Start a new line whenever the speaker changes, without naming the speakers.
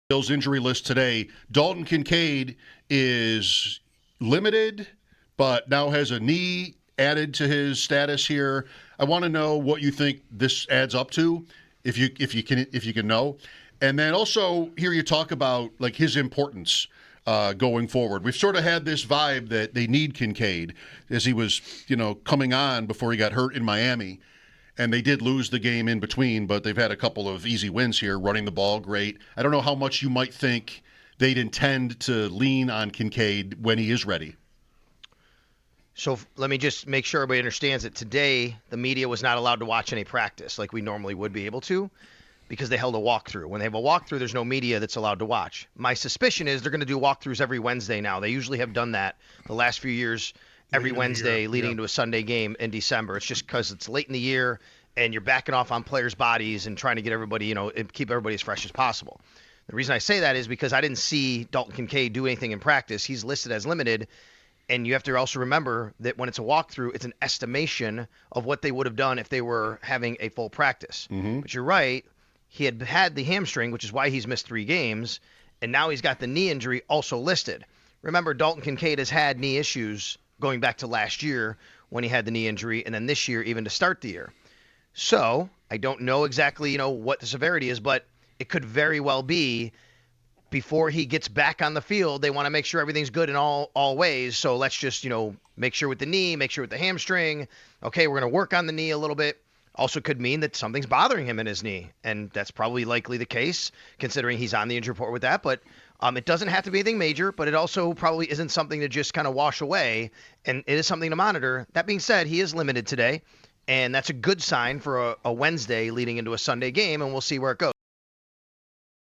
Bills injury list today. Dalton Kincaid is limited, but now has a knee added to his status here. I want to know what you think this adds up to, if you can know. And then also hear you talk about like his importance going forward. We've sort of had this vibe that they need Kincaid as he was, coming on before he got hurt in Miami. And they did lose the game in between, but they've had a couple of easy wins here, running the ball great. I don't know how much you might think they'd intend to lean on Kincaid when he is ready.
So let me just make sure everybody understands that today the media was not allowed to watch any practice like we normally would be able to because they held a walkthrough. When they have a walkthrough, there's no media that's allowed to watch. My suspicion is they're going to do walkthroughs every Wednesday now. They usually have done that the last few years. Every Wednesday leading into a Sunday game in December. It's just because it's late in the year and you're backing off on players' bodies and trying to get everybody, and keep everybody as fresh as possible. The reason I say that is because I didn't see Dalton Kincaid do anything in practice. He's listed as limited, and you have to also remember that when it's a walkthrough, it's an estimation of what they would have done if they were having a full practice.
Mm-hmm.
But you're right. He had the hamstring, which is why he's missed 3 games, and now he's got the knee injury also listed. Remember, Dalton Kincaid has had knee issues going back to last year when he had the knee injury, and then this year even to start the year. So I don't know exactly, what the severity is, but it could very well be before he gets back on the field, they want to make sure everything's good in all ways. So let's just, make sure with the knee, make sure with the hamstring. Okay, we're going to work on the knee a little bit. Also could mean that something's bothering him in his knee, and that's probably likely the case, considering he's on the injury report with that. But it doesn't have to be anything major, but it also probably isn't something to just kind of wash away, and it is something to monitor. That being said, he is limited today, and that's a good sign for a Wednesday leading into a Sunday game, and we'll see where it goes.